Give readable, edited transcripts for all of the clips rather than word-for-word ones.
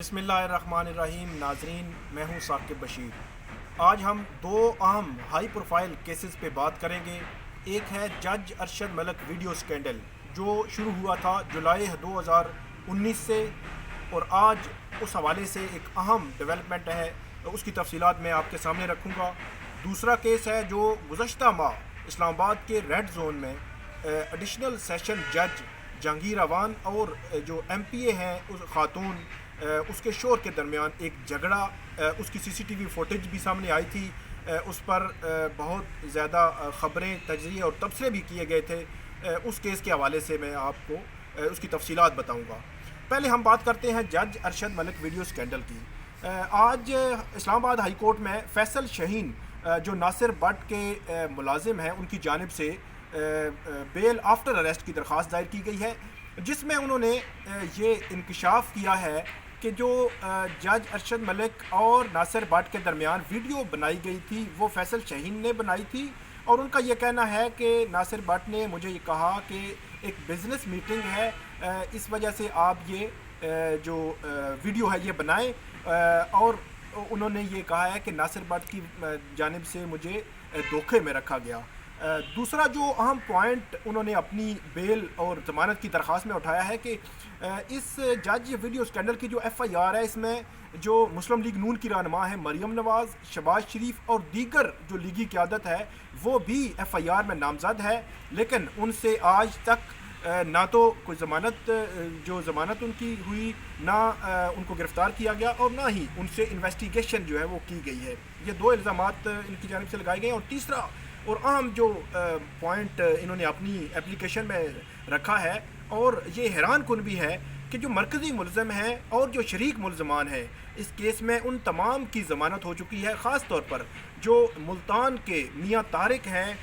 बिस्मिल्लाहिर्रहमानिर्रहीम। नाजरीन, मैं हूं साकिब बशीर। आज हम दो अहम हाई प्रोफाइल केसेस पे बात करेंगे। एक है जज अरशद मलिक वीडियो स्कैंडल जो शुरू हुआ था जुलाई 2019 से, और आज उस हवाले से एक अहम डेवलपमेंट है, उसकी तफसीलात मैं आपके सामने रखूँगा। दूसरा केस है जो गुज़श्ता माह इस्लामाबाद के रेड जोन में एडिशनल सेशन जज जहांगीर अवान और जो MPA हैं उस खातून उसके शोर के दरमियान एक झगड़ा, उसकी CCTV फुटेज भी सामने आई थी। उस पर बहुत ज़्यादा ख़बरें, तजज़िये और तबसरे भी किए गए थे। उस केस के हवाले से मैं आपको उसकी तफसीलात बताऊंगा। पहले हम बात करते हैं जज अरशद मलिक वीडियो स्कैंडल की। आज इस्लामाबाद हाई कोर्ट में फैसल शाहीन जो नासिर भट्ट के मुलाजिम हैं, उनकी जानिब से बेल आफ्टर अरेस्ट की दरख्वास्त दायर की गई है, जिसमें उन्होंने ये इंकशाफ किया है कि जो जज अरशद मलिक और नासिर भट्ट के दरमियान वीडियो बनाई गई थी वो फैसल शाहीन ने बनाई थी। और उनका ये कहना है कि नासिर भट्ट ने मुझे ये कहा कि एक बिज़नेस मीटिंग है, इस वजह से आप ये जो वीडियो है ये बनाएं। और उन्होंने ये कहा है कि नासिर भट्ट की जानिब से मुझे धोखे में रखा गया। दूसरा जो अहम पॉइंट उन्होंने अपनी बेल और ज़मानत की दरख्वास्त में उठाया है कि इस जज वीडियो स्कैंडल की जो FIR है, इसमें जो मुस्लिम लीग नून की रहनुमा है मरियम नवाज़, शहबाज शरीफ और दीगर जो लीगी क़यादत है वो भी FIR में नामज़द है, लेकिन उनसे आज तक ना तो कोई ज़मानत उनकी हुई, ना उनको गिरफ़्तार किया गया, और ना ही उनसे इन्वेस्टिगेशन जो है वो की गई है। ये दो इल्ज़ामात इनकी जानिब से लगाए गए हैं। और तीसरा और अहम जो पॉइंट इन्होंने अपनी एप्लीकेशन में रखा है, और ये हैरान कुन भी है कि जो मरकज़ी मुलज़म हैं और जो शरीक मुलज़मान हैं इस केस में, उन तमाम की ज़मानत हो चुकी है। ख़ास तौर पर जो मुल्तान के मियाँ तारिक हैं,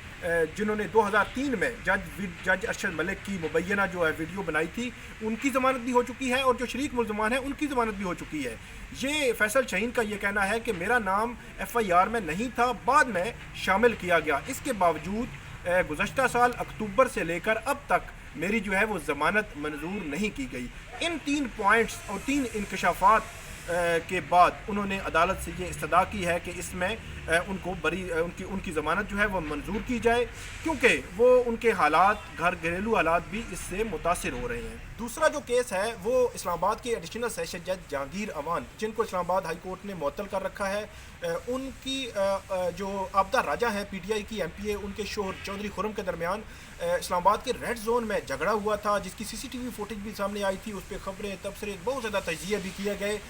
जिन्होंने 2003 में जज अरशद मलिक की मुबैना जो है वीडियो बनाई थी, उनकी ज़मानत भी हो चुकी है, और जो शरीक मुलज़मान हैं उनकी ज़मानत भी हो चुकी है। ये फैसल शाहीन का ये कहना है कि मेरा नाम FIR में नहीं था, बाद में शामिल किया गया। इसके बावजूद गुज़श्ता साल अक्टूबर से लेकर अब तक मेरी जो है वो ज़मानत मंजूर नहीं की गई। इन 3 पॉइंट्स और 3 इंकशाफात के बाद उन्होंने अदालत से ये इस्तदा की है कि इसमें उनको उनकी ज़मानत जो है वो मंजूर की जाए, क्योंकि वो उनके हालात, घरेलू हालात भी इससे मुतासिर हो रहे हैं। दूसरा जो केस है वो इस्लामाबाद के एडिशनल सेशन जज जहांगीर अवान, जिनको इस्लामाबाद हाई कोर्ट ने मुअत्तल कर रखा है, उनकी जो आबदा राजा हैं PTI की MPA, उनके शोहर चौधरी खुरम के दरमियान इस्लामाबाद के रेड जोन में झगड़ा हुआ था, जिसकी CCTV फुटेज भी सामने आई थी। उस पर ख़बरें, तबसरे, बहुत ज़्यादा तजिए भी किए गए।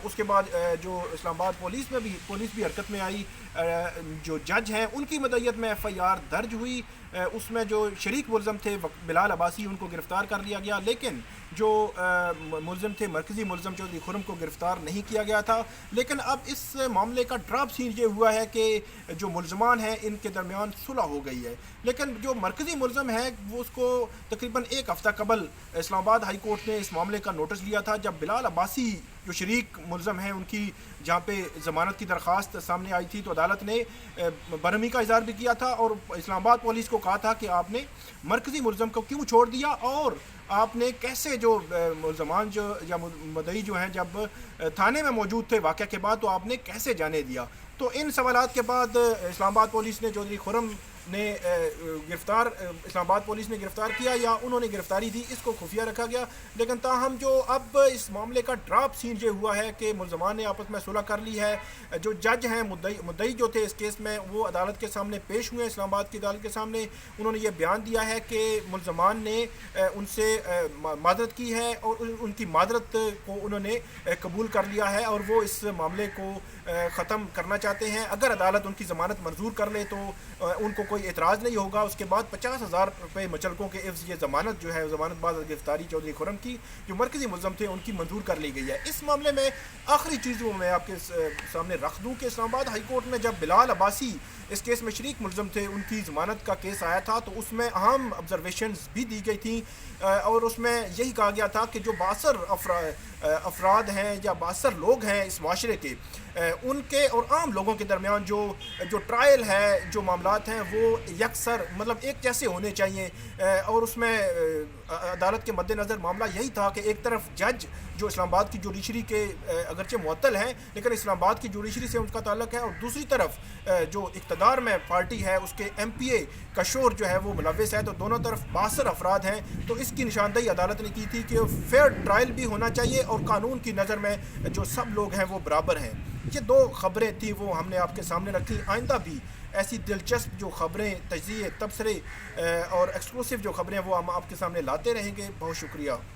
उसके बाद जो इस्लामाबाद पुलिस भी हरकत में आई। जो जज हैं उनकी मदयत में FIR दर्ज हुई। उसमें जो शरीक मुलज़म थे बिलाल अब्बासी, उनको गिरफ़्तार कर लिया गया, लेकिन जो मुलज़म थे मरकज़ी मुलज़म चौधरी खुरम को गिरफ़्तार नहीं किया गया था। लेकिन अब इस मामले का ड्राप सीन ये हुआ है कि जो मुलज़मान हैं इनके दरमियान सुलह हो गई है, लेकिन जो मरकज़ी मुलज़म है वो उसको तकरीबन 1 हफ़्ता कबल इस्लामाबाद हाई कोर्ट ने इस मामले का नोटिस लिया था, जब बिलाल अब्बासी जो शरीक मुलज़म हैं उनकी जहाँ पे ज़मानत की दरख्वास्त सामने आई थी, तो अदालत ने बरहमी का इज़हार भी किया था और इस्लामाबाद पुलिस को कहा था कि आपने मरकज़ी मुलज़म को क्यों छोड़ दिया, और आपने कैसे जो मुलज़मान जो या मुद्दई जो हैं जब थाने में मौजूद थे वाक़या के बाद, तो आपने कैसे जाने दिया। तो इन सवालात के बाद इस्लामाबाद पुलिस ने चौधरी खुरम ने इस्लामाबाद पुलिस ने गिरफ़्तार किया, या उन्होंने गिरफ़्तारी दी, इसको खुफिया रखा गया। लेकिन ताहम जो अब इस मामले का ड्राप सीन ये हुआ है कि मुलज़मान ने आपस में सुलह कर ली है। जो जज हैं, मुद्दई जो थे इस केस में, वो अदालत के सामने पेश हुए, इस्लामाबाद की अदालत के सामने। उन्होंने ये बयान दिया है कि मुलज़मान ने उनसे मादरत की है और उनकी मादरत को उन्होंने कबूल कर लिया है, और वो इस मामले को ख़त्म करना चाहते हैं। अगर अदालत उनकी ज़मानत मंजूर कर ले तो उनको कोई एतराज़ नहीं होगा। उसके बाद 50,000 रुपये मचलकों के एवज़ ये ज़मानत जो है, ज़मानत बाद गिरफ़्तारी चौधरी खुरम की जो मरकज़ी मुलज़म थे उनकी मंजूर कर ली गई है। इस मामले में आखिरी चीज़ वो मैं आपके सामने रख दूँ कि इस्लामाबाद हाई कोर्ट में जब बिलाल अब्बासी इस केस में शरीक मुलज़म थे, उनकी ज़मानत का केस आया था, तो उसमें अहम ऑब्जर्वेशंस भी दी गई थी, और उसमें यही कहा गया था कि जो 62 अफराद हैं या 62 लोग हैं इस माशरे के, उनके और आम लोगों के दरमियान जो ट्रायल है, जो मामलात हैं, वो وہ یکسر مطلب ایک جیسے ہونے چاہیے، اور اس میں عدالت کے مد نظر معاملہ یہی تھا کہ ایک طرف جج جو اسلام آباد کی جوڈیشری کے اگرچہ معطل ہیں لیکن اسلام آباد کی جوڈیشری سے ان کا تعلق ہے، اور دوسری طرف جو اقتدار میں پارٹی ہے اس کے ایم پی اے کا شور جو ہے وہ ملوث ہے، تو دونوں طرف 62 افراد ہیں، تو اس کی نشاندہی عدالت نے کی تھی کہ فیئر ٹرائل بھی ہونا چاہیے اور قانون کی نظر میں جو سب لوگ ہیں وہ برابر ہیں۔ یہ دو خبریں تھیں وہ ہم نے آپ کے سامنے رکھی۔ آئندہ بھی ایسی دلچسپ جو خبریں، تجزیے، تبصرے اور ایکسکلوسیو جو خبریں وہ ہم آپ کے سامنے لاتے رہیں گے۔ بہت شکریہ۔